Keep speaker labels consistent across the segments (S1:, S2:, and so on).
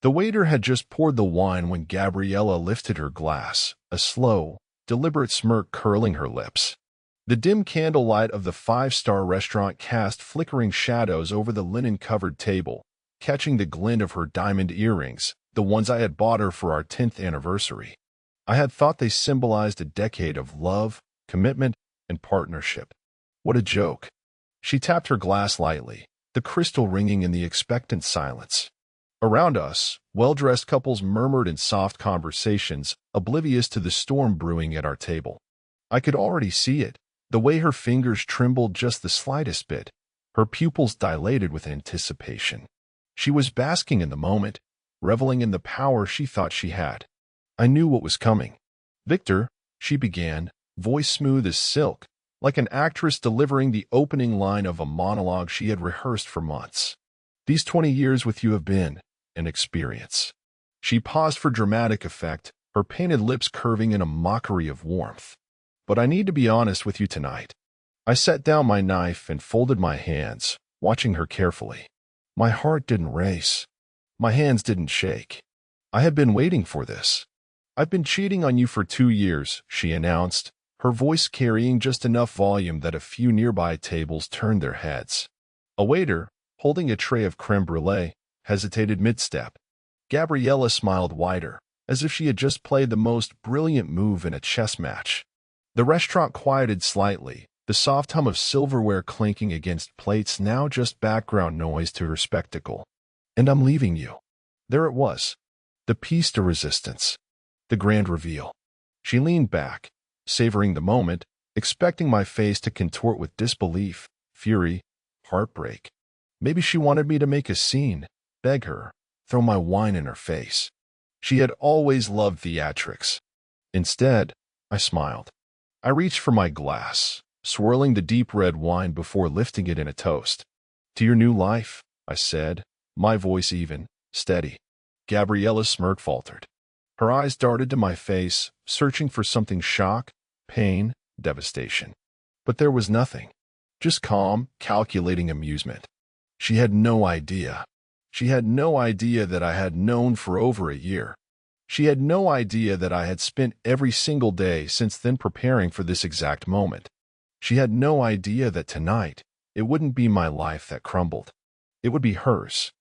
S1: The waiter had just poured the wine when Gabriella lifted her glass, a slow, deliberate smirk curling her lips. The dim candlelight of the five-star restaurant cast flickering shadows over the linen-covered table, catching the glint of her diamond earrings, the ones I had bought her for our 10th anniversary. I had thought they symbolized a decade of love, commitment, and partnership. What a joke. She tapped her glass lightly, the crystal ringing in the expectant silence. Around us, well-dressed couples murmured in soft conversations, oblivious to the storm brewing at our table. I could already see it, the way her fingers trembled just the slightest bit, her pupils dilated with anticipation. She was basking in the moment, reveling in the power she thought she had. I knew what was coming. "Victor," she began, voice smooth as silk, like an actress delivering the opening line of a monologue she had rehearsed for months. "These 20 years with you have been an experience." She paused for dramatic effect, her painted lips curving in a mockery of warmth. "But I need to be honest with you tonight." I set down my knife and folded my hands, watching her carefully. My heart didn't race. My hands didn't shake. I had been waiting for this. "I've been cheating on you for 2 years," she announced, her voice carrying just enough volume that a few nearby tables turned their heads. A waiter, holding a tray of creme brulee, hesitated mid-step. Gabriella smiled wider, as if she had just played the most brilliant move in a chess match. The restaurant quieted slightly, the soft hum of silverware clinking against plates now just background noise to her spectacle. "And I'm leaving you." There it was, the piece de resistance, the grand reveal. She leaned back, savoring the moment, expecting my face to contort with disbelief, fury, heartbreak. Maybe she wanted me to make a scene, beg her, throw my wine in her face. She had always loved theatrics. Instead, I smiled. I reached for my glass, swirling the deep red wine before lifting it in a toast. "To your new life," I said, my voice even, steady. Gabriella's smirk faltered. Her eyes darted to my face, searching for something: shock, pain, devastation. But there was nothing. Just calm, calculating amusement. She had no idea. She had no idea that I had known for over a year. She had no idea that I had spent every single day since then preparing for this exact moment. She had no idea that tonight, it wouldn't be my life that crumbled. It would be hers.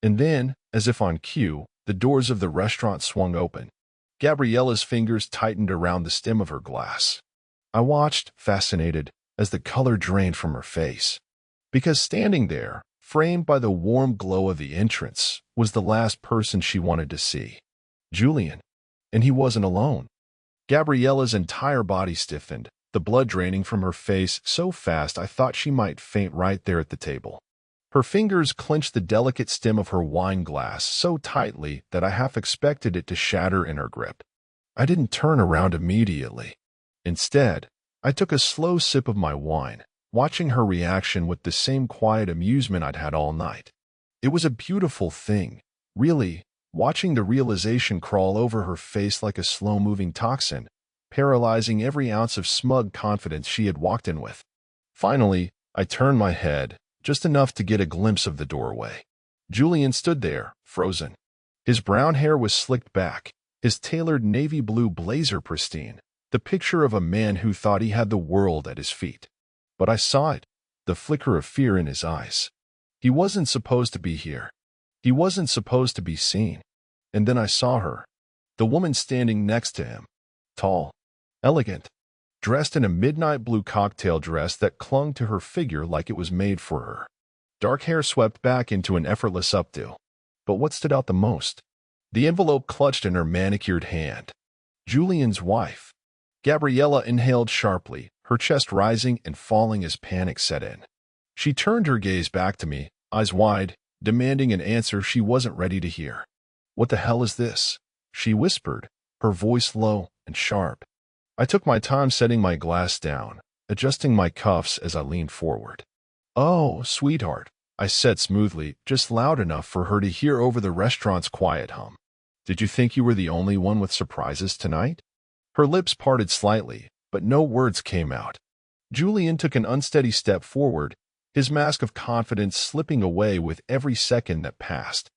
S1: And then, as if on cue, the doors of the restaurant swung open. Gabriella's fingers tightened around the stem of her glass. I watched, fascinated, as the color drained from her face. Because standing there, framed by the warm glow of the entrance, was the last person she wanted to see. Julian. And he wasn't alone. Gabriella's entire body stiffened, the blood draining from her face so fast I thought she might faint right there at the table. Her fingers clenched the delicate stem of her wine glass so tightly that I half expected it to shatter in her grip. I didn't turn around immediately. Instead, I took a slow sip of my wine, watching her reaction with the same quiet amusement I'd had all night. It was a beautiful thing, really, watching the realization crawl over her face like a slow-moving toxin, paralyzing every ounce of smug confidence she had walked in with. Finally, I turned my head, just enough to get a glimpse of the doorway. Julian stood there, frozen. His brown hair was slicked back, his tailored navy blue blazer pristine, the picture of a man who thought he had the world at his feet. But I saw it, the flicker of fear in his eyes. He wasn't supposed to be here. He wasn't supposed to be seen. And then I saw her, the woman standing next to him, tall, elegant, dressed in a midnight blue cocktail dress that clung to her figure like it was made for her. Dark hair swept back into an effortless updo. But what stood out the most? The envelope clutched in her manicured hand. Julian's wife. Gabriella inhaled sharply, her chest rising and falling as panic set in. She turned her gaze back to me, eyes wide, demanding an answer she wasn't ready to hear. "What the hell is this?" she whispered, her voice low and sharp. I took my time setting my glass down, adjusting my cuffs as I leaned forward. "Oh, sweetheart," I said smoothly, just loud enough for her to hear over the restaurant's quiet hum. "Did you think you were the only one with surprises tonight?" Her lips parted slightly, but no words came out. Julian took an unsteady step forward, his mask of confidence slipping away with every second that passed.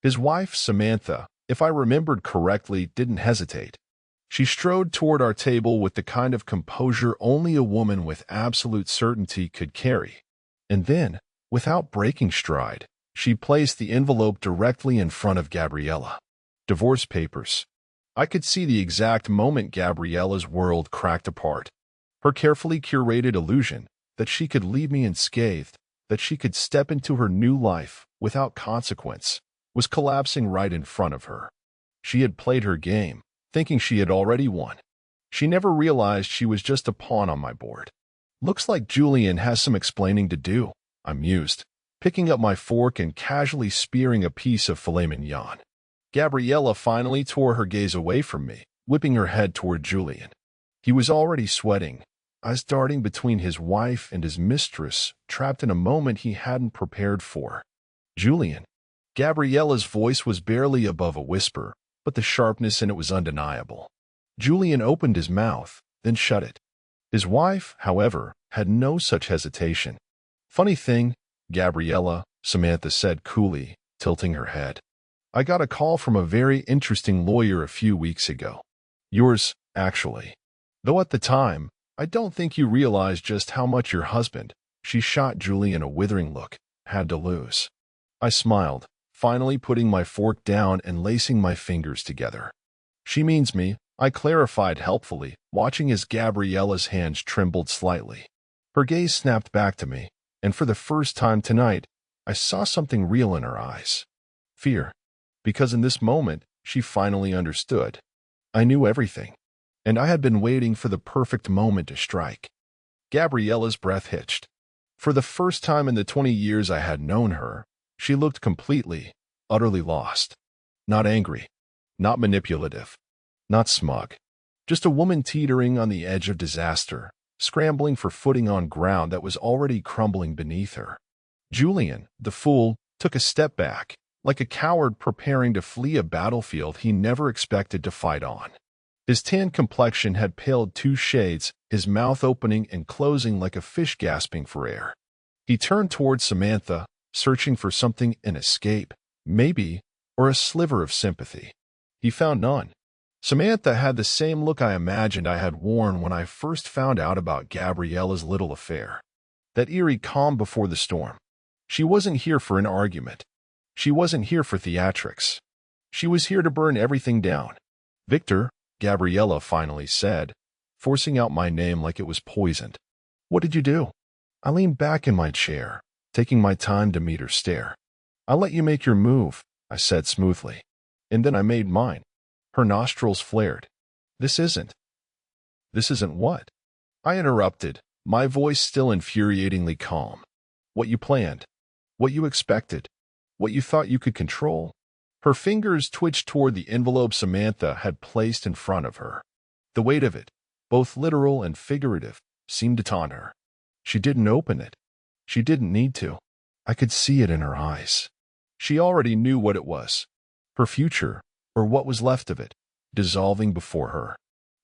S1: His wife, Samantha, if I remembered correctly, didn't hesitate. She strode toward our table with the kind of composure only a woman with absolute certainty could carry. And then, without breaking stride, she placed the envelope directly in front of Gabriella. Divorce papers. I could see the exact moment Gabriella's world cracked apart. Her carefully curated illusion that she could leave me unscathed, that she could step into her new life without consequence, was collapsing right in front of her. She had played her game, thinking she had already won. She never realized she was just a pawn on my board. Looks like Julian has some explaining to do, I mused, picking up my fork and casually spearing a piece of filet mignon. Gabriella finally tore her gaze away from me, whipping her head toward Julian. He was already sweating, eyes darting between his wife and his mistress, trapped in a moment he hadn't prepared for. Julian. Gabriella's voice was barely above a whisper, but the sharpness in it was undeniable. Julian opened his mouth, then shut it. His wife, however, had no such hesitation. Funny thing, Gabriella, Samantha said coolly, tilting her head. I got a call from a very interesting lawyer a few weeks ago. Yours, actually. Though at the time, I don't think you realized just how much your husband, she shot Julian a withering look, had to lose. I smiled, finally putting my fork down and lacing my fingers together. She means me, I clarified helpfully, watching as Gabriella's hands trembled slightly. Her gaze snapped back to me, and for the first time tonight, I saw something real in her eyes. Fear. Because in this moment, she finally understood. I knew everything, and I had been waiting for the perfect moment to strike. Gabriella's breath hitched. For the first time in the 20 years I had known her, she looked completely, utterly lost. Not angry, not manipulative, not smug. Just a woman teetering on the edge of disaster, scrambling for footing on ground that was already crumbling beneath her. Julian, the fool, took a step back, like a coward preparing to flee a battlefield he never expected to fight on. His tan complexion had paled 2 shades, his mouth opening and closing like a fish gasping for air. He turned toward Samantha, searching for something in escape, maybe, or a sliver of sympathy. He found none. Samantha had the same look I imagined I had worn when I first found out about Gabriella's little affair. That eerie calm before the storm. She wasn't here for an argument. She wasn't here for theatrics. She was here to burn everything down. Victor, Gabriella finally said, forcing out my name like it was poisoned. What did you do? I leaned back in my chair, taking my time to meet her stare. I'll let you make your move, I said smoothly. And then I made mine. Her nostrils flared. This isn't what? I interrupted, my voice still infuriatingly calm. What you planned. What you expected. What you thought you could control. Her fingers twitched toward the envelope Samantha had placed in front of her. The weight of it, both literal and figurative, seemed to taunt her. She didn't open it. She didn't need to. I could see it in her eyes. She already knew what it was. Her future, or what was left of it, dissolving before her.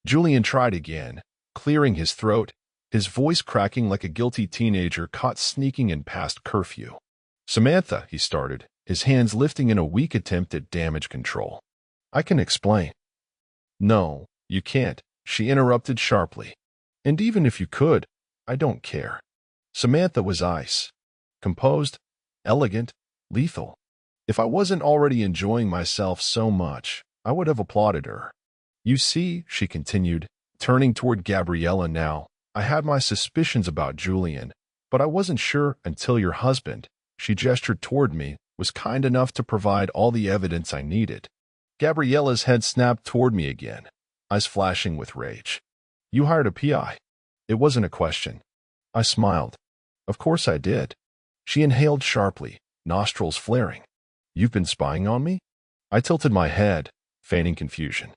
S1: Julian tried again, clearing his throat, his voice cracking like a guilty teenager caught sneaking in past curfew. Samantha, he started, his hands lifting in a weak attempt at damage control. I can explain. No, you can't, she interrupted sharply. And even if you could, I don't care. Samantha was ice. Composed, elegant, lethal. If I wasn't already enjoying myself so much, I would have applauded her. You see, she continued, turning toward Gabriella now, I had my suspicions about Julian, but I wasn't sure until your husband, she gestured toward me, was kind enough to provide all the evidence I needed. Gabriella's head snapped toward me again, eyes flashing with rage. You hired a PI. It wasn't a question. I smiled. Of course I did. She inhaled sharply, nostrils flaring. You've been spying on me? I tilted my head, feigning confusion.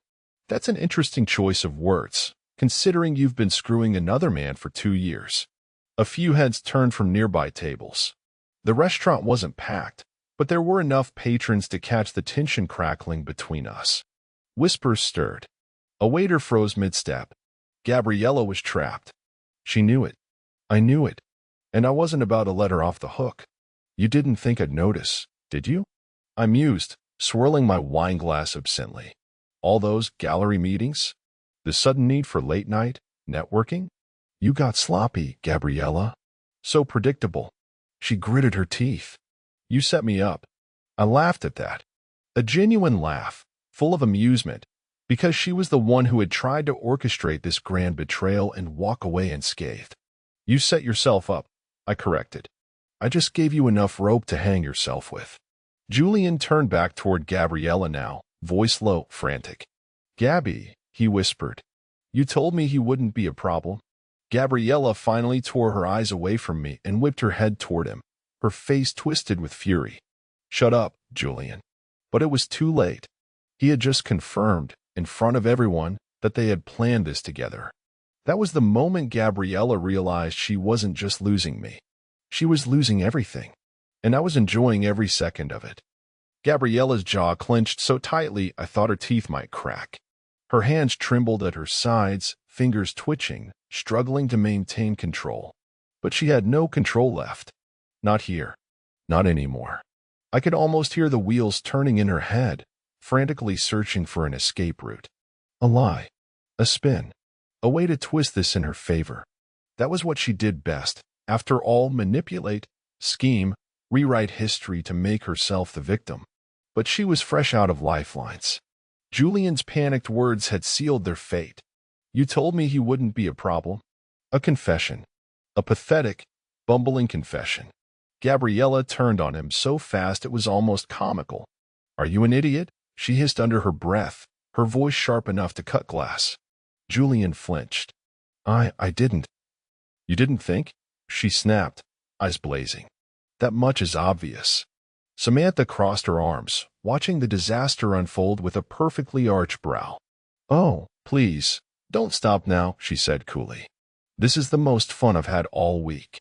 S1: That's an interesting choice of words, considering you've been screwing another man for 2 years. A few heads turned from nearby tables. The restaurant wasn't packed, but there were enough patrons to catch the tension crackling between us. Whispers stirred. A waiter froze mid-step. Gabriella was trapped. She knew it. I knew it. And I wasn't about to let her off the hook. You didn't think I'd notice, did you? I mused, swirling my wine glass absently. All those gallery meetings? The sudden need for late-night networking? You got sloppy, Gabriella. So predictable. She gritted her teeth. You set me up. I laughed at that. A genuine laugh, full of amusement, because she was the one who had tried to orchestrate this grand betrayal and walk away unscathed. You set yourself up, I corrected. I just gave you enough rope to hang yourself with. Julian turned back toward Gabriella now, voice low, frantic. Gabby, he whispered. You told me he wouldn't be a problem. Gabriella finally tore her eyes away from me and whipped her head toward him, her face twisted with fury. Shut up, Julian. But it was too late. He had just confirmed, in front of everyone, that they had planned this together. That was the moment Gabriella realized she wasn't just losing me. She was losing everything, and I was enjoying every second of it. Gabriella's jaw clenched so tightly I thought her teeth might crack. Her hands trembled at her sides, fingers twitching, struggling to maintain control. But she had no control left. Not here. Not anymore. I could almost hear the wheels turning in her head, frantically searching for an escape route. A lie. A spin. A way to twist this in her favor. That was what she did best. After all, manipulate, scheme, rewrite history to make herself the victim. But she was fresh out of lifelines. Julian's panicked words had sealed their fate. You told me he wouldn't be a problem. A confession. A pathetic, bumbling confession. Gabriella turned on him so fast it was almost comical. Are you an idiot? She hissed under her breath, her voice sharp enough to cut glass. Julian flinched. I didn't. You didn't think? She snapped, eyes blazing. That much is obvious. Samantha crossed her arms, watching the disaster unfold with a perfectly arched brow. Oh, please, don't stop now, she said coolly. This is the most fun I've had all week.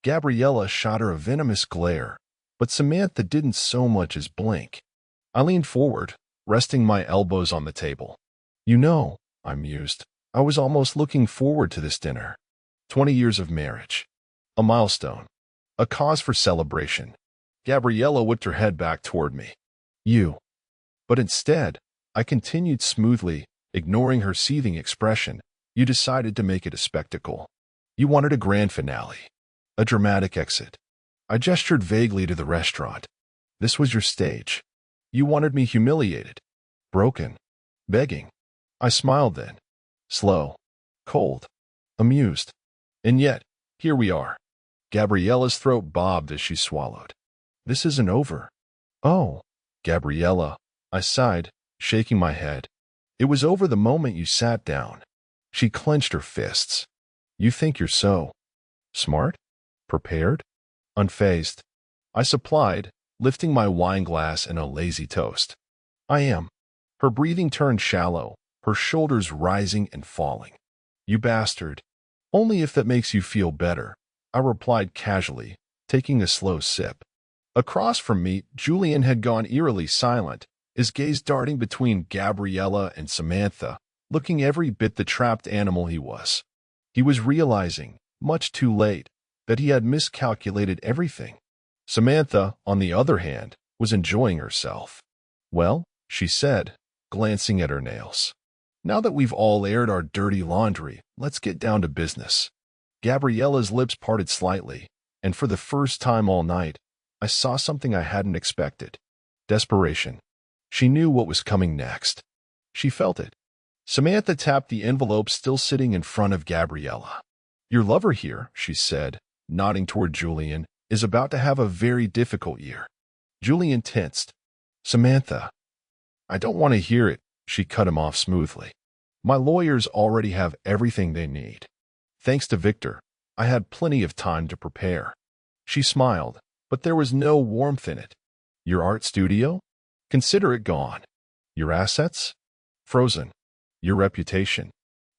S1: Gabriella shot her a venomous glare, but Samantha didn't so much as blink. I leaned forward, resting my elbows on the table. You know, I mused, I was almost looking forward to this dinner. 20 years of marriage. A milestone. A cause for celebration. Gabriella whipped her head back toward me. You. But instead, I continued smoothly, ignoring her seething expression. You decided to make it a spectacle. You wanted a grand finale. A dramatic exit. I gestured vaguely to the restaurant. This was your stage. You wanted me humiliated. Broken. Begging. I smiled then. Slow. Cold. Amused. And yet, here we are. Gabriella's throat bobbed as she swallowed. This isn't over. Oh, Gabriella, I sighed, shaking my head. It was over the moment you sat down. She clenched her fists. You think you're so smart? Prepared? Unfazed. I supplied, lifting my wine glass and a lazy toast. I am. Her breathing turned shallow, her shoulders rising and falling. You bastard. Only if that makes you feel better, I replied casually, taking a slow sip. Across from me, Julian had gone eerily silent, his gaze darting between Gabriella and Samantha, looking every bit the trapped animal he was. He was realizing, much too late, that he had miscalculated everything. Samantha, on the other hand, was enjoying herself. Well, she said, glancing at her nails. Now that we've all aired our dirty laundry, let's get down to business. Gabriella's lips parted slightly, and for the first time all night, I saw something I hadn't expected. Desperation. She knew what was coming next. She felt it. Samantha tapped the envelope still sitting in front of Gabriella. Your lover here, she said, nodding toward Julian, is about to have a very difficult year. Julian tensed. Samantha. I don't want to hear it, she cut him off smoothly. My lawyers already have everything they need. Thanks to Victor, I had plenty of time to prepare. She smiled, but there was no warmth in it. Your art studio? Consider it gone. Your assets? Frozen. Your reputation?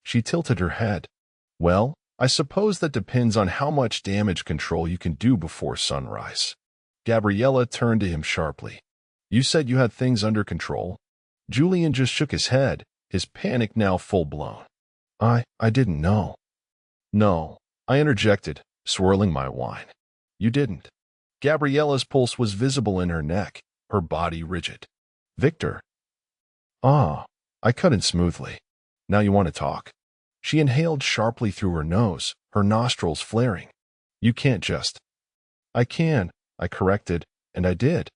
S1: She tilted her head. Well, I suppose that depends on how much damage control you can do before sunrise. Gabriella turned to him sharply. You said you had things under control. Julian just shook his head, his panic now full-blown. I didn't know. No, I interjected, swirling my wine. You didn't. Gabriella's pulse was visible in her neck, her body rigid. Victor. Ah, I cut in smoothly. Now you want to talk? She inhaled sharply through her nose, her nostrils flaring. You can't just. I can, I corrected, and I did.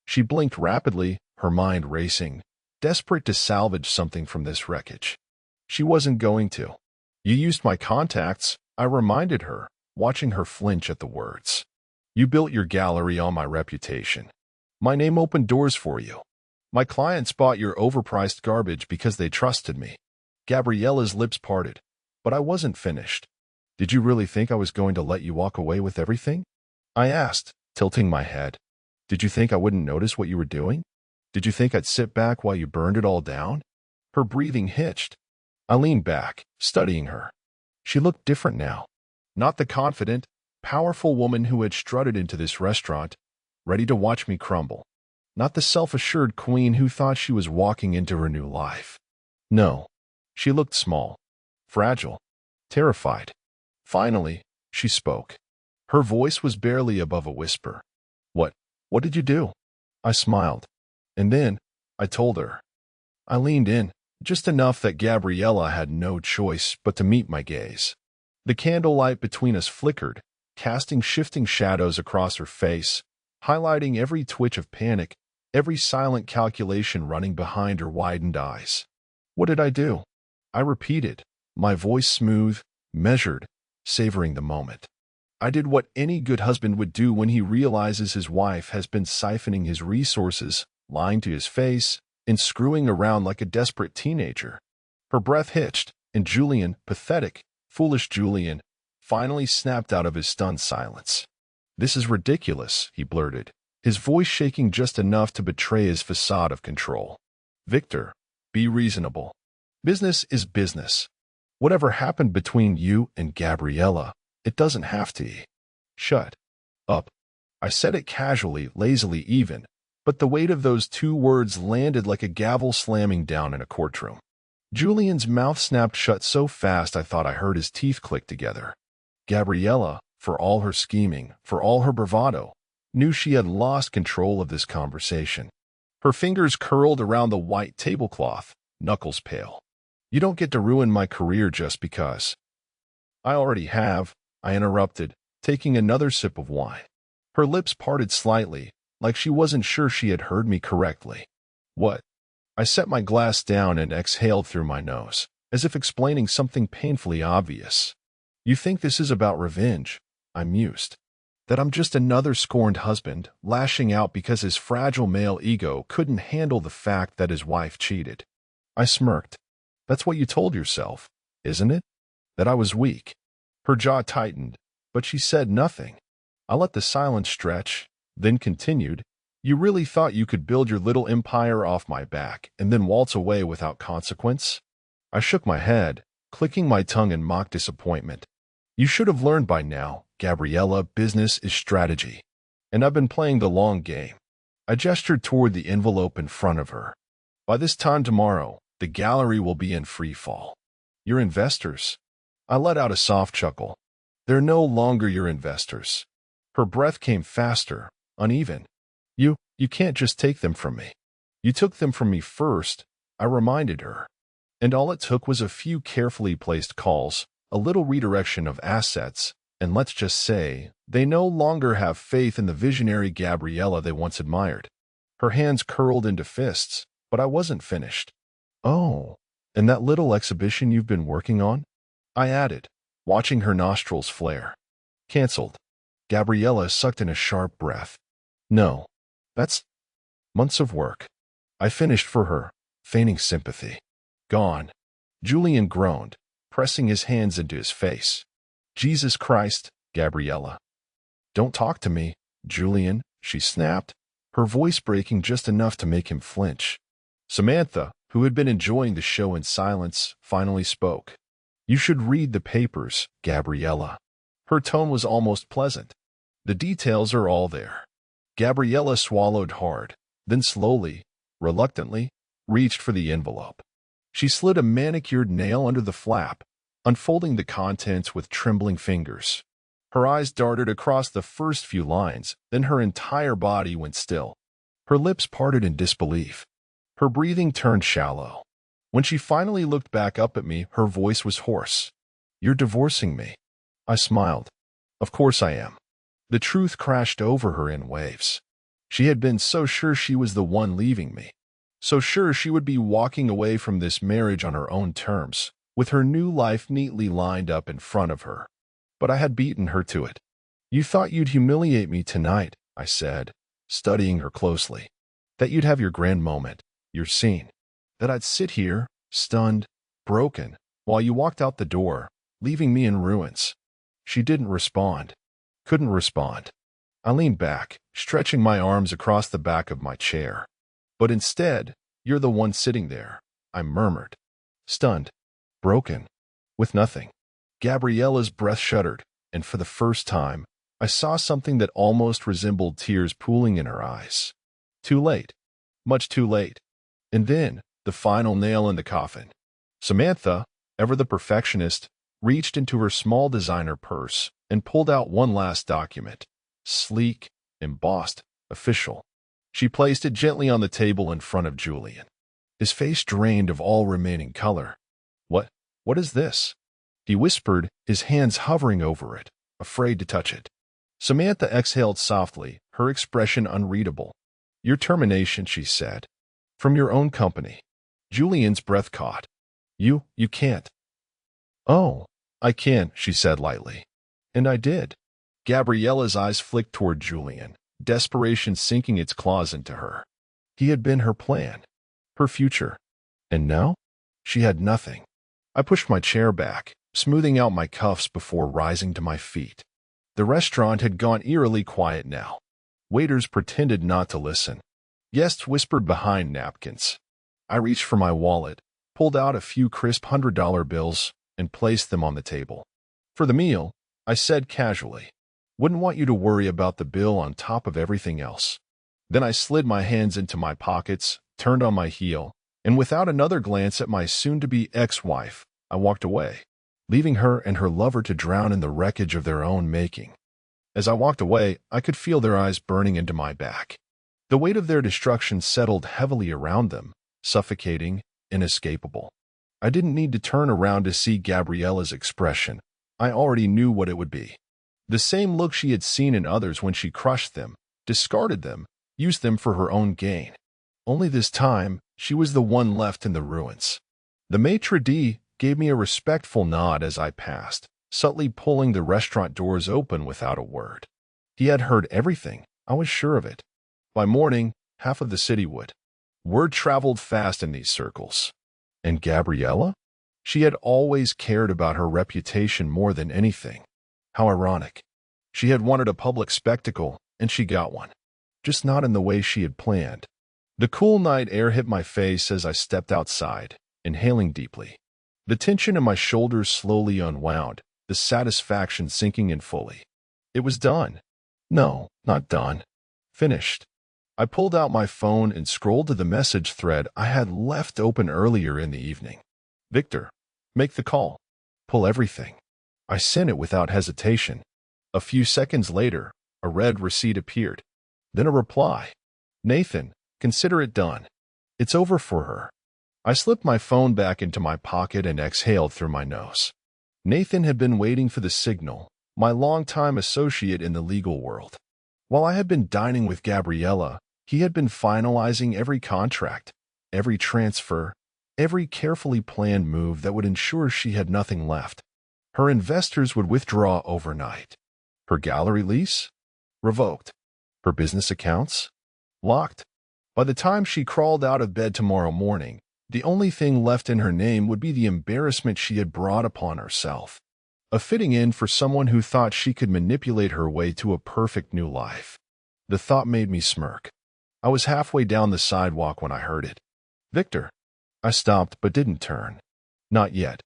S1: She blinked rapidly, her mind racing, desperate to salvage something from this wreckage. She wasn't going to. You used my contacts, I reminded her, watching her flinch at the words. You built your gallery on my reputation. My name opened doors for you. My clients bought your overpriced garbage because they trusted me. Gabriella's lips parted, but I wasn't finished. Did you really think I was going to let you walk away with everything? I asked, tilting my head. Did you think I wouldn't notice what you were doing? Did you think I'd sit back while you burned it all down? Her breathing hitched. I leaned back, studying her. She looked different now. Not the confident, powerful woman who had strutted into this restaurant, ready to watch me crumble. Not the self-assured queen who thought she was walking into her new life. No. She looked small, fragile, terrified. Finally, she spoke. Her voice was barely above a whisper. What did you do? I smiled. And then, I told her. I leaned in, just enough that Gabriella had no choice but to meet my gaze. The candlelight between us flickered, casting shifting shadows across her face, highlighting every twitch of panic, every silent calculation running behind her widened eyes. What did I do? I repeated, my voice smooth, measured, savoring the moment. I did what any good husband would do when he realizes his wife has been siphoning his resources, lying to his face, and screwing around like a desperate teenager. Her breath hitched, and Julian, pathetic, foolish Julian, finally snapped out of his stunned silence. This is ridiculous, he blurted, his voice shaking just enough to betray his facade of control. Victor, be reasonable. Business is business. Whatever happened between you and Gabriella, it doesn't have to. Shut up. I said it casually, lazily even, but the weight of those two words landed like a gavel slamming down in a courtroom. Julian's mouth snapped shut so fast I thought I heard his teeth click together. Gabriella, for all her scheming, for all her bravado, knew she had lost control of this conversation. Her fingers curled around the white tablecloth, knuckles pale. You don't get to ruin my career just because. I already have, I interrupted, taking another sip of wine. Her lips parted slightly, like she wasn't sure she had heard me correctly. What? I set my glass down and exhaled through my nose, as if explaining something painfully obvious. You think this is about revenge? I mused. That I'm just another scorned husband, lashing out because his fragile male ego couldn't handle the fact that his wife cheated. I smirked. That's what you told yourself, isn't it? That I was weak. Her jaw tightened, but she said nothing. I let the silence stretch, then continued, You really thought you could build your little empire off my back and then waltz away without consequence? I shook my head, clicking my tongue in mock disappointment. You should have learned by now, Gabriella, business is strategy. And I've been playing the long game. I gestured toward the envelope in front of her. By this time tomorrow, the gallery will be in free fall. Your investors. I let out a soft chuckle. They're no longer your investors. Her breath came faster, uneven. You can't just take them from me. You took them from me first, I reminded her. And all it took was a few carefully placed calls, a little redirection of assets, and let's just say, they no longer have faith in the visionary Gabriella they once admired. Her hands curled into fists, but I wasn't finished. Oh, and that little exhibition you've been working on? I added, watching her nostrils flare. Cancelled. Gabriella sucked in a sharp breath. No. That's months of work. I finished for her, feigning sympathy. Gone. Julian groaned, pressing his hands into his face. Jesus Christ, Gabriella. Don't talk to me, Julian, she snapped, her voice breaking just enough to make him flinch. Samantha, who had been enjoying the show in silence, finally spoke. You should read the papers, Gabriella. Her tone was almost pleasant. The details are all there. Gabriella swallowed hard, then slowly, reluctantly, reached for the envelope. She slid a manicured nail under the flap, unfolding the contents with trembling fingers. Her eyes darted across the first few lines, then her entire body went still. Her lips parted in disbelief. Her breathing turned shallow. When she finally looked back up at me, her voice was hoarse. "You're divorcing me." I smiled. "Of course I am." The truth crashed over her in waves. She had been so sure she was the one leaving me. So sure she would be walking away from this marriage on her own terms, with her new life neatly lined up in front of her. But I had beaten her to it. "You thought you'd humiliate me tonight," I said, studying her closely. "That you'd have your grand moment, your scene. That I'd sit here, stunned, broken, while you walked out the door, leaving me in ruins." She didn't respond. Couldn't respond. I leaned back, stretching my arms across the back of my chair. "But instead, you're the one sitting there," I murmured. "Stunned. Broken. With nothing." Gabriella's breath shuddered, and for the first time, I saw something that almost resembled tears pooling in her eyes. Too late. Much too late. And then, the final nail in the coffin. Samantha, ever the perfectionist, reached into her small designer purse and pulled out one last document. Sleek, embossed, official. She placed it gently on the table in front of Julian. His face drained of all remaining color. What is this?" he whispered, his hands hovering over it, afraid to touch it. Samantha exhaled softly, her expression unreadable. "Your termination," she said. "From your own company." Julian's breath caught. You can't." "Oh, I can," she said lightly. And I did. Gabriella's eyes flicked toward Julian, desperation sinking its claws into her. He had been her plan, her future. And now? She had nothing. I pushed my chair back, smoothing out my cuffs before rising to my feet. The restaurant had gone eerily quiet now. Waiters pretended not to listen. Guests whispered behind napkins. I reached for my wallet, pulled out a few crisp $100 bills, and placed them on the table. "For the meal," I said casually. "Wouldn't want you to worry about the bill on top of everything else." Then I slid my hands into my pockets, turned on my heel, and without another glance at my soon-to-be ex-wife, I walked away, leaving her and her lover to drown in the wreckage of their own making. As I walked away, I could feel their eyes burning into my back. The weight of their destruction settled heavily around them, suffocating, inescapable. I didn't need to turn around to see Gabriella's expression. I already knew what it would be. The same look she had seen in others when she crushed them, discarded them, used them for her own gain. Only this time, she was the one left in the ruins. The maitre d' gave me a respectful nod as I passed, subtly pulling the restaurant doors open without a word. He had heard everything, I was sure of it. By morning, half of the city would. Word traveled fast in these circles. And Gabriella? She had always cared about her reputation more than anything. How ironic. She had wanted a public spectacle, and she got one. Just not in the way she had planned. The cool night air hit my face as I stepped outside, inhaling deeply. The tension in my shoulders slowly unwound, the satisfaction sinking in fully. It was done. No, not done. Finished. I pulled out my phone and scrolled to the message thread I had left open earlier in the evening. "Victor, make the call. Pull everything." I sent it without hesitation. A few seconds later, a red receipt appeared. Then a reply. "Nathan, consider it done. It's over for her." I slipped my phone back into my pocket and exhaled through my nose. Nathan had been waiting for the signal, my longtime associate in the legal world. While I had been dining with Gabriella, he had been finalizing every contract, every transfer, every carefully planned move that would ensure she had nothing left. Her investors would withdraw overnight. Her gallery lease? Revoked. Her business accounts? Locked. By the time she crawled out of bed tomorrow morning, the only thing left in her name would be the embarrassment she had brought upon herself. A fitting in for someone who thought she could manipulate her way to a perfect new life. The thought made me smirk. I was halfway down the sidewalk when I heard it. "Victor." I stopped but didn't turn. "Not yet."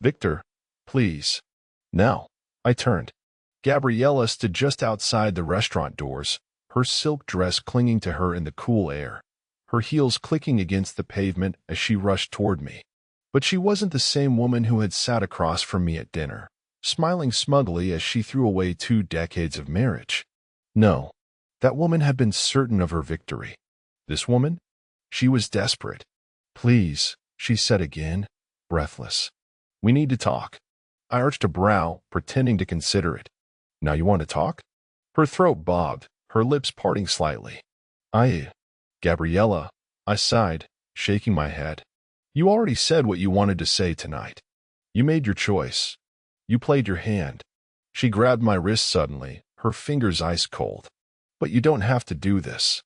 S1: "Victor, please." Now. I turned. Gabriella stood just outside the restaurant doors, her silk dress clinging to her in the cool air, her heels clicking against the pavement as she rushed toward me. But she wasn't the same woman who had sat across from me at dinner, smiling smugly as she threw away 2 decades of marriage. No, that woman had been certain of her victory. This woman? She was desperate. "Please," she said again, breathless. "We need to talk." I arched a brow, pretending to consider it. "Now you want to talk?" Her throat bobbed, her lips parting slightly. Gabriella," I sighed, shaking my head. "You already said what you wanted to say tonight. You made your choice. You played your hand." She grabbed my wrist suddenly, her fingers ice cold. "But you don't have to do this."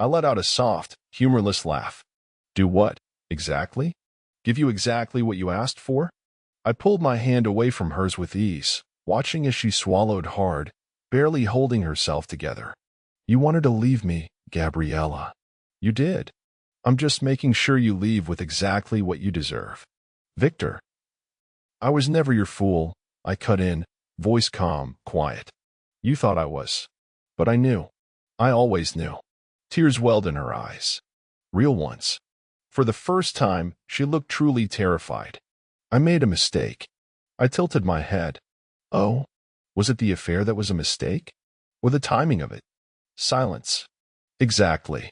S1: I let out a soft, humorless laugh. "Do what, exactly? Give you exactly what you asked for?" I pulled my hand away from hers with ease, watching as she swallowed hard, barely holding herself together. "You wanted to leave me, Gabriella. You did. I'm just making sure you leave with exactly what you deserve." "Victor." "I was never your fool," I cut in, voice calm, quiet. "You thought I was. But I knew. I always knew." Tears welled in her eyes. Real ones. For the first time, she looked truly terrified. "I made a mistake." I tilted my head. "Oh? Was it the affair that was a mistake? Or the timing of it?" Silence. "Exactly."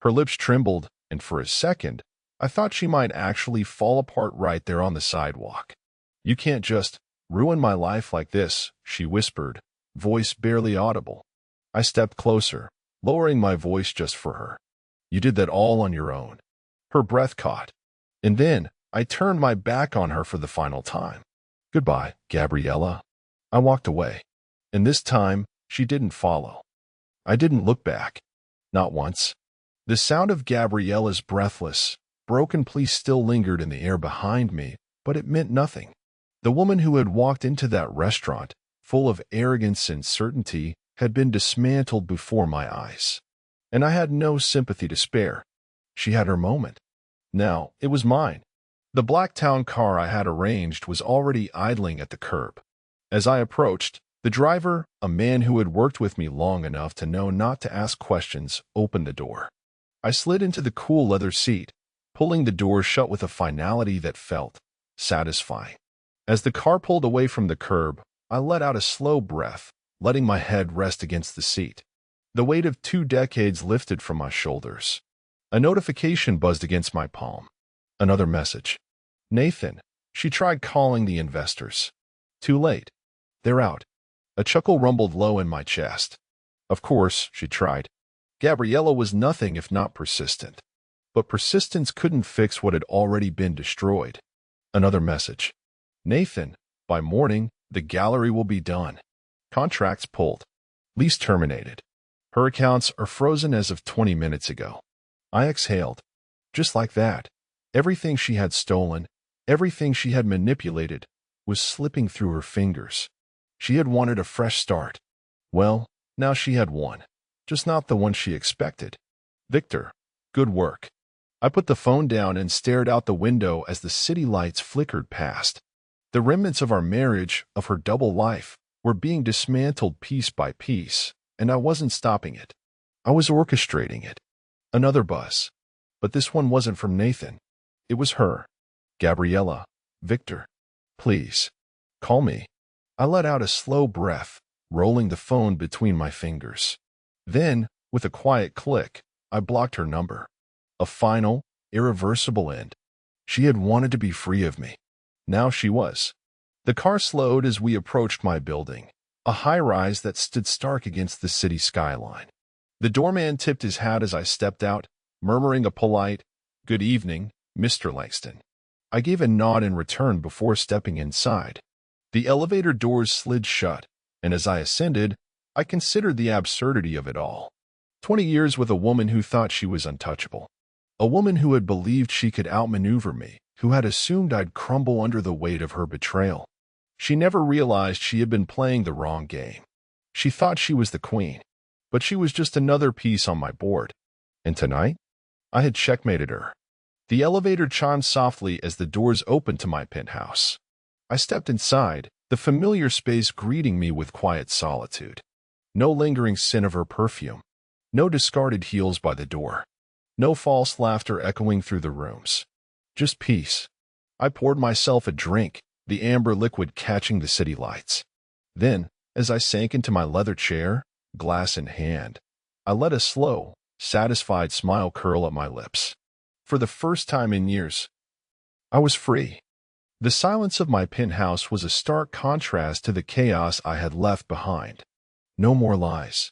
S1: Her lips trembled, and for a second, I thought she might actually fall apart right there on the sidewalk. "You can't just ruin my life like this," she whispered, voice barely audible. I stepped closer, lowering my voice just for her. "You did that all on your own." Her breath caught. And then I turned my back on her for the final time. "Goodbye, Gabriella." I walked away. And this time, she didn't follow. I didn't look back. Not once. The sound of Gabriella's breathless, broken plea still lingered in the air behind me, but it meant nothing. The woman who had walked into that restaurant, full of arrogance and certainty, had been dismantled before my eyes. And I had no sympathy to spare. She had her moment. Now it was mine. The Blacktown car I had arranged was already idling at the curb. As I approached, the driver, a man who had worked with me long enough to know not to ask questions, opened the door. I slid into the cool leather seat, pulling the door shut with a finality that felt satisfying. As the car pulled away from the curb, I let out a slow breath, letting my head rest against the seat. The weight of 2 decades lifted from my shoulders. A notification buzzed against my palm. Another message. "Nathan." She tried calling the investors. "Too late. They're out." A chuckle rumbled low in my chest. Of course, she tried. Gabriella was nothing if not persistent. But persistence couldn't fix what had already been destroyed. Another message. "Nathan, by morning, the gallery will be done. Contracts pulled. Lease terminated. Her accounts are frozen as of 20 minutes ago." I exhaled. Just like that, everything she had stolen, everything she had manipulated, was slipping through her fingers. She had wanted a fresh start. Well, now she had one. Just not the one she expected. "Victor, good work." I put the phone down and stared out the window as the city lights flickered past. The remnants of our marriage, of her double life, were being dismantled piece by piece, and I wasn't stopping it. I was orchestrating it. Another buzz. But this one wasn't from Nathan. It was her. "Gabriella, Victor, please, call me." I let out a slow breath, rolling the phone between my fingers. Then, with a quiet click, I blocked her number. A final, irreversible end. She had wanted to be free of me. Now she was. The car slowed as we approached my building, a high-rise that stood stark against the city skyline. The doorman tipped his hat as I stepped out, murmuring a polite, "Good evening, Mr. Langston." I gave a nod in return before stepping inside. The elevator doors slid shut, and as I ascended, I considered the absurdity of it all. 20 years with a woman who thought she was untouchable. A woman who had believed she could outmaneuver me, who had assumed I'd crumble under the weight of her betrayal. She never realized she had been playing the wrong game. She thought she was the queen, but she was just another piece on my board. And tonight, I had checkmated her. The elevator chimed softly as the doors opened to my penthouse. I stepped inside, the familiar space greeting me with quiet solitude. No lingering scent of her perfume. No discarded heels by the door. No false laughter echoing through the rooms. Just peace. I poured myself a drink, the amber liquid catching the city lights. Then, as I sank into my leather chair, glass in hand, I let a slow, satisfied smile curl up my lips. For the first time in years, I was free. The silence of my penthouse was a stark contrast to the chaos I had left behind. No more lies.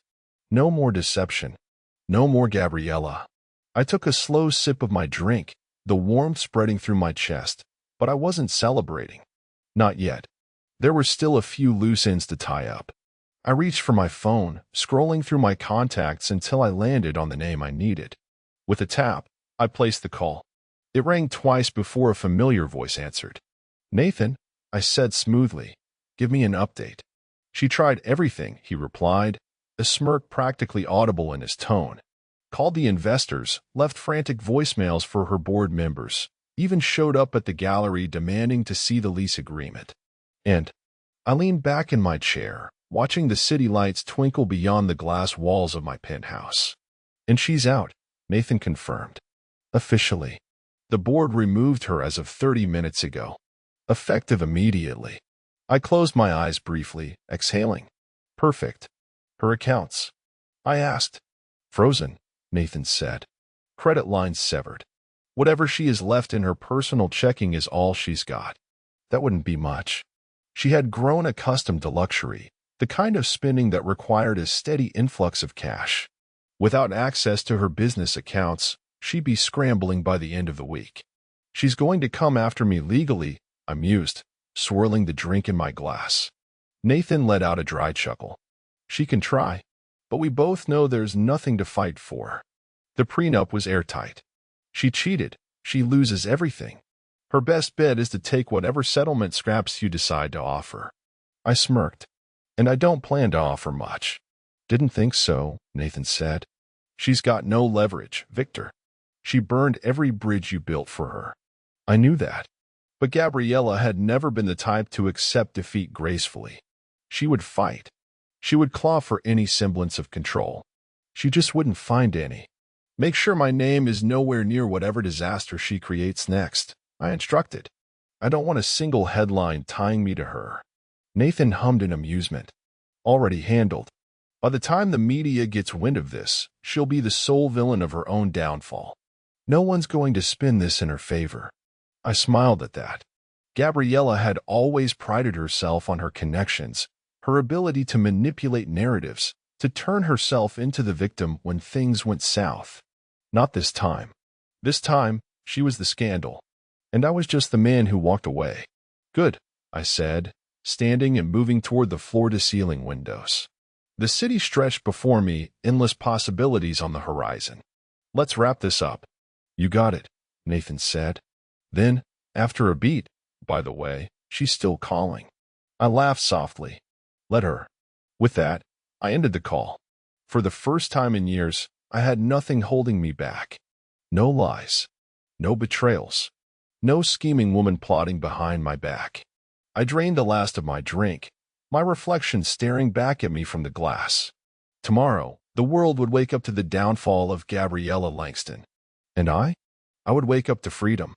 S1: No more deception. No more Gabriella. I took a slow sip of my drink, the warmth spreading through my chest, but I wasn't celebrating. Not yet. There were still a few loose ends to tie up. I reached for my phone, scrolling through my contacts until I landed on the name I needed. With a tap, I placed the call. It rang twice before a familiar voice answered. "Nathan," I said smoothly. "Give me an update." "She tried everything," he replied, a smirk practically audible in his tone. "Called the investors, left frantic voicemails for her board members, even showed up at the gallery demanding to see the lease agreement." And I leaned back in my chair, watching the city lights twinkle beyond the glass walls of my penthouse. "And she's out," Nathan confirmed. "Officially. The board removed her as of 30 minutes ago. Effective immediately." I closed my eyes briefly, exhaling. "Perfect. Her accounts?" I asked. "Frozen," Nathan said. "Credit lines severed. Whatever she has left in her personal checking is all she's got." That wouldn't be much. She had grown accustomed to luxury, the kind of spending that required a steady influx of cash. Without access to her business accounts, she'd be scrambling by the end of the week. "She's going to come after me legally," I mused, swirling the drink in my glass. Nathan let out a dry chuckle. "She can try, but we both know there's nothing to fight for. The prenup was airtight. She cheated. She loses everything. Her best bet is to take whatever settlement scraps you decide to offer." I smirked. "And I don't plan to offer much." "Didn't think so," Nathan said. "She's got no leverage, Victor. She burned every bridge you built for her." I knew that. But Gabriella had never been the type to accept defeat gracefully. She would fight. She would claw for any semblance of control. She just wouldn't find any. "Make sure my name is nowhere near whatever disaster she creates next," I instructed. "I don't want a single headline tying me to her." Nathan hummed in amusement. "Already handled. By the time the media gets wind of this, she'll be the sole villain of her own downfall. No one's going to spin this in her favor." I smiled at that. Gabriella had always prided herself on her connections, her ability to manipulate narratives, to turn herself into the victim when things went south. Not this time. This time, she was the scandal. And I was just the man who walked away. "Good," I said, standing and moving toward the floor-to-ceiling windows. The city stretched before me, endless possibilities on the horizon. "Let's wrap this up." "You got it," Nathan said. Then, after a beat, "By the way, she's still calling." I laughed softly. "Let her." With that, I ended the call. For the first time in years, I had nothing holding me back. No lies. No betrayals. No scheming woman plotting behind my back. I drained the last of my drink, my reflection staring back at me from the glass. Tomorrow, the world would wake up to the downfall of Gabriella Langston. And I would wake up to freedom.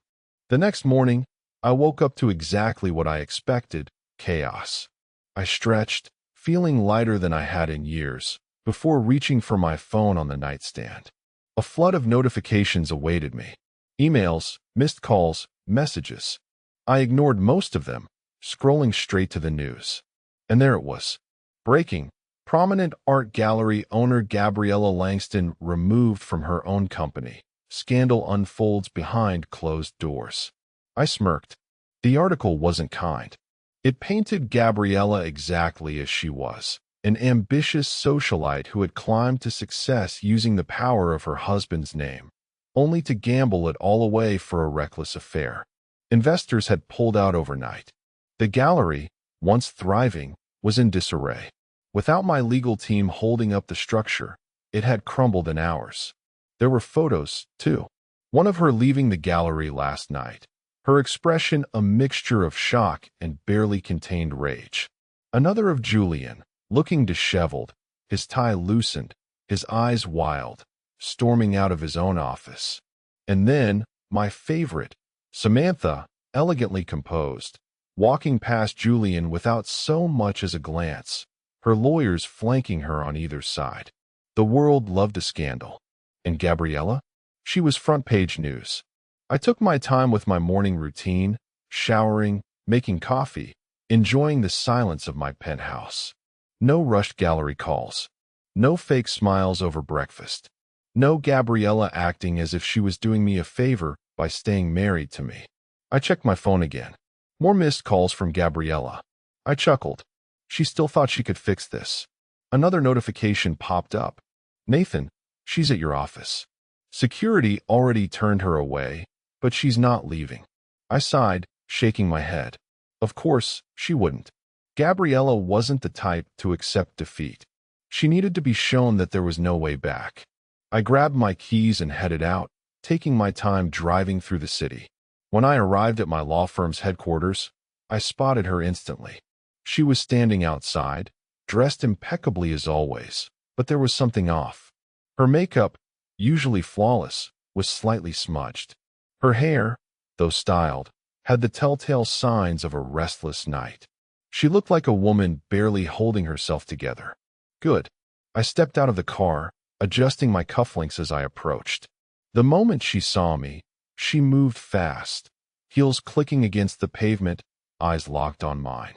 S1: The next morning, I woke up to exactly what I expected: chaos. I stretched, feeling lighter than I had in years, before reaching for my phone on the nightstand. A flood of notifications awaited me. Emails, missed calls, messages. I ignored most of them, scrolling straight to the news. And there it was. Breaking. Prominent art gallery owner Gabriella Langston removed from her own company. Scandal unfolds behind closed doors. I smirked. The article wasn't kind. It painted Gabriella exactly as she was, an ambitious socialite who had climbed to success using the power of her husband's name, only to gamble it all away for a reckless affair. Investors had pulled out overnight. The gallery, once thriving, was in disarray. Without my legal team holding up the structure, it had crumbled in hours. There were photos, too. One of her leaving the gallery last night, her expression a mixture of shock and barely contained rage. Another of Julian, looking disheveled, his tie loosened, his eyes wild, storming out of his own office. And then, my favorite, Samantha, elegantly composed, walking past Julian without so much as a glance, her lawyers flanking her on either side. The world loved a scandal. And Gabriella? She was front-page news. I took my time with my morning routine, showering, making coffee, enjoying the silence of my penthouse. No rushed gallery calls. No fake smiles over breakfast. No Gabriella acting as if she was doing me a favor by staying married to me. I checked my phone again. More missed calls from Gabriella. I chuckled. She still thought she could fix this. Another notification popped up. Nathan, she's at your office. Security already turned her away, but she's not leaving. I sighed, shaking my head. Of course, she wouldn't. Gabriella wasn't the type to accept defeat. She needed to be shown that there was no way back. I grabbed my keys and headed out, taking my time driving through the city. When I arrived at my law firm's headquarters, I spotted her instantly. She was standing outside, dressed impeccably as always, but there was something off. Her makeup, usually flawless, was slightly smudged. Her hair, though styled, had the telltale signs of a restless night. She looked like a woman barely holding herself together. Good. I stepped out of the car, adjusting my cufflinks as I approached. The moment she saw me, she moved fast, heels clicking against the pavement, eyes locked on mine.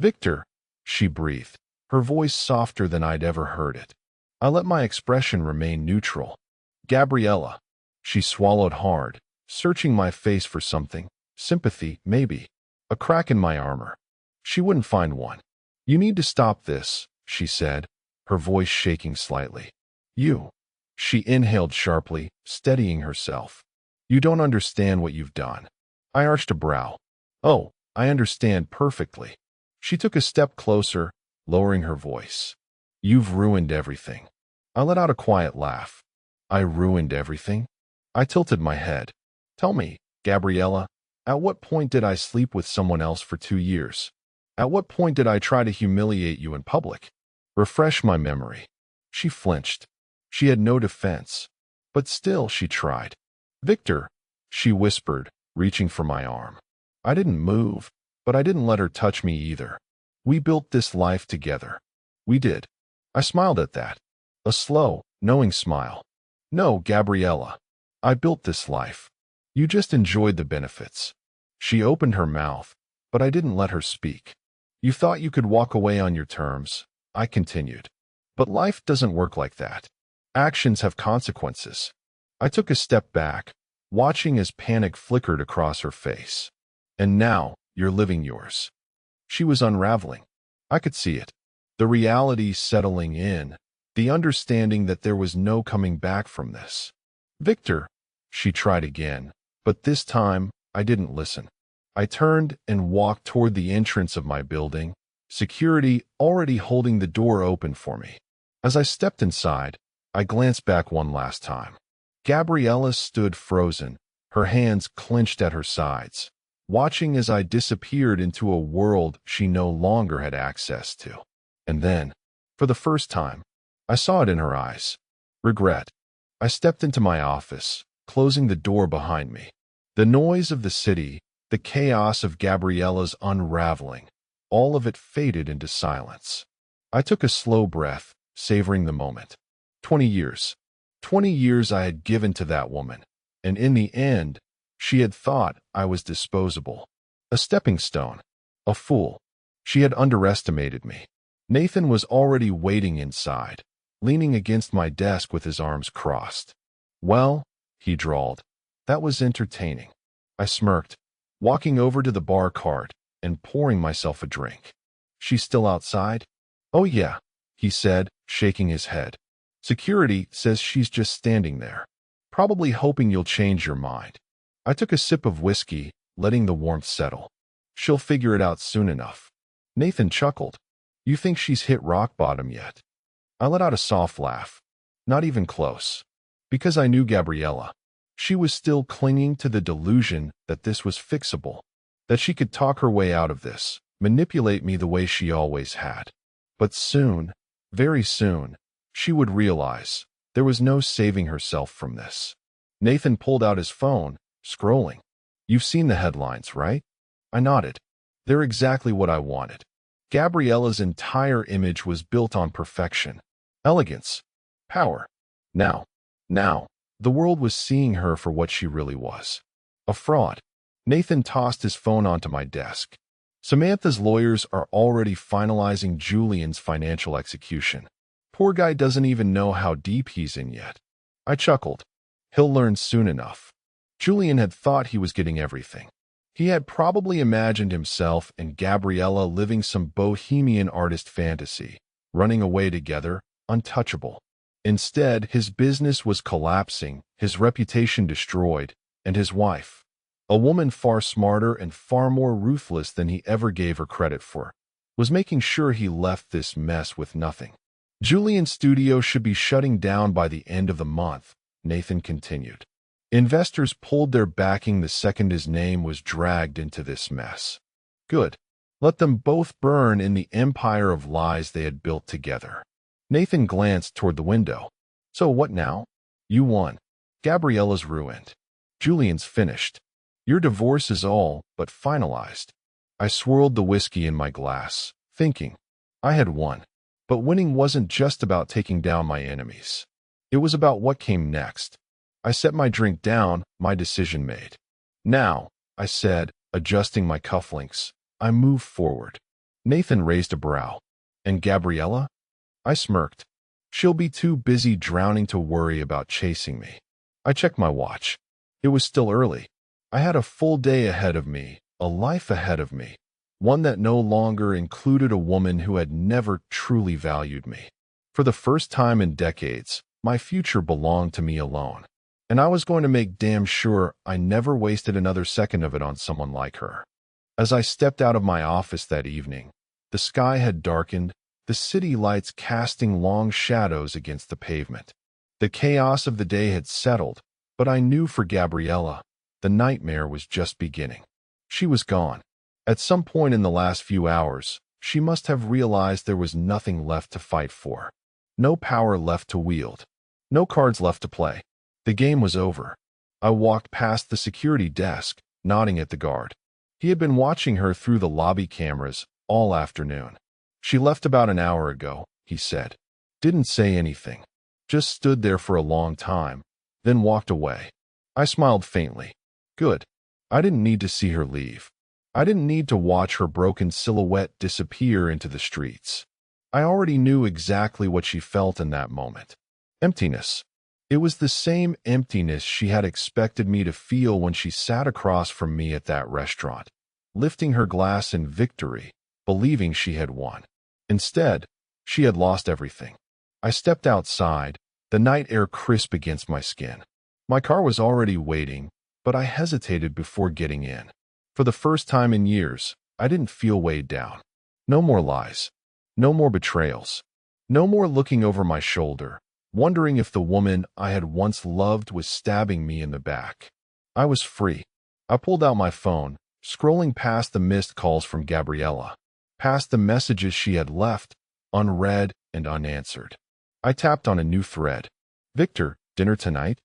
S1: Victor, she breathed, her voice softer than I'd ever heard it. I let my expression remain neutral. Gabriella. She swallowed hard, searching my face for something. Sympathy, maybe. A crack in my armor. She wouldn't find one. You need to stop this, she said, her voice shaking slightly. You. She inhaled sharply, steadying herself. You don't understand what you've done. I arched a brow. Oh, I understand perfectly. She took a step closer, lowering her voice. You've ruined everything. I let out a quiet laugh. I ruined everything? I tilted my head. Tell me, Gabriella, at what point did I sleep with someone else for 2 years? At what point did I try to humiliate you in public? Refresh my memory. She flinched. She had no defense, but still she tried. Victor, she whispered, reaching for my arm. I didn't move, but I didn't let her touch me either. We built this life together. We did. I smiled at that. A slow, knowing smile. No, Gabriella. I built this life. You just enjoyed the benefits. She opened her mouth, but I didn't let her speak. You thought you could walk away on your terms, I continued. But life doesn't work like that. Actions have consequences. I took a step back, watching as panic flickered across her face. And now, you're living yours. She was unraveling. I could see it. The reality settling in, the understanding that there was no coming back from this. Victor, she tried again, but this time I didn't listen. I turned and walked toward the entrance of my building, security already holding the door open for me. As I stepped inside, I glanced back one last time. Gabriella stood frozen, her hands clenched at her sides, watching as I disappeared into a world she no longer had access to. And then, for the first time, I saw it in her eyes. Regret. I stepped into my office, closing the door behind me. The noise of the city, the chaos of Gabriella's unraveling, all of it faded into silence. I took a slow breath, savoring the moment. 20 years. 20 years I had given to that woman, and in the end, she had thought I was disposable. A stepping stone. A fool. She had underestimated me. Nathan was already waiting inside, leaning against my desk with his arms crossed. Well, he drawled, that was entertaining. I smirked, walking over to the bar cart and pouring myself a drink. She's still outside? Oh yeah, he said, shaking his head. Security says she's just standing there, probably hoping you'll change your mind. I took a sip of whiskey, letting the warmth settle. She'll figure it out soon enough. Nathan chuckled. You think she's hit rock bottom yet? I let out a soft laugh. Not even close. Because I knew Gabriella. She was still clinging to the delusion that this was fixable, that she could talk her way out of this, manipulate me the way she always had. But soon, very soon, she would realize there was no saving herself from this. Nathan pulled out his phone, scrolling. You've seen the headlines, right? I nodded. They're exactly what I wanted. Gabriella's entire image was built on perfection, elegance, power. Now, the world was seeing her for what she really was. A fraud. Nathan tossed his phone onto my desk. Samantha's lawyers are already finalizing Julian's financial execution. Poor guy doesn't even know how deep he's in yet. I chuckled. He'll learn soon enough. Julian had thought he was getting everything. He had probably imagined himself and Gabriella living some bohemian artist fantasy, running away together, untouchable. Instead, his business was collapsing, his reputation destroyed, and his wife, a woman far smarter and far more ruthless than he ever gave her credit for, was making sure he left this mess with nothing. Julian's studio should be shutting down by the end of the month, Nathan continued. Investors pulled their backing the second his name was dragged into this mess. Good. Let them both burn in the empire of lies they had built together. Nathan glanced toward the window. So what now? You won. Gabriella's ruined. Julian's finished. Your divorce is all but finalized. I swirled the whiskey in my glass, thinking. I had won. But winning wasn't just about taking down my enemies. It was about what came next. I set my drink down, my decision made. Now, I said, adjusting my cufflinks. I moved forward. Nathan raised a brow. And Gabriella? I smirked. She'll be too busy drowning to worry about chasing me. I checked my watch. It was still early. I had a full day ahead of me, a life ahead of me, one that no longer included a woman who had never truly valued me. For the first time in decades, my future belonged to me alone. And I was going to make damn sure I never wasted another second of it on someone like her. As I stepped out of my office that evening, the sky had darkened, the city lights casting long shadows against the pavement. The chaos of the day had settled, but I knew for Gabriella, the nightmare was just beginning. She was gone. At some point in the last few hours, she must have realized there was nothing left to fight for. No power left to wield. No cards left to play. The game was over. I walked past the security desk, nodding at the guard. He had been watching her through the lobby cameras all afternoon. She left about an hour ago, he said. Didn't say anything. Just stood there for a long time, then walked away. I smiled faintly. Good. I didn't need to see her leave. I didn't need to watch her broken silhouette disappear into the streets. I already knew exactly what she felt in that moment. Emptiness. It was the same emptiness she had expected me to feel when she sat across from me at that restaurant, lifting her glass in victory, believing she had won. Instead, she had lost everything. I stepped outside, the night air crisp against my skin. My car was already waiting, but I hesitated before getting in. For the first time in years, I didn't feel weighed down. No more lies. No more betrayals. No more looking over my shoulder, wondering if the woman I had once loved was stabbing me in the back. I was free. I pulled out my phone, scrolling past the missed calls from Gabriella, past the messages she had left, unread and unanswered. I tapped on a new thread. Victor, dinner tonight?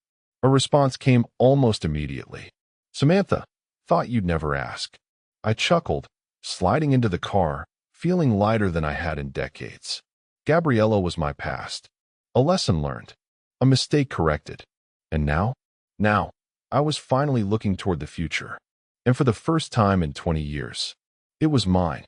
S1: A response came almost immediately. Samantha, thought you'd never ask. I chuckled, sliding into the car, feeling lighter than I had in decades. Gabriella was my past. A lesson learned. A mistake corrected. And now? Now, I was finally looking toward the future. And for the first time in 20 years, it was mine.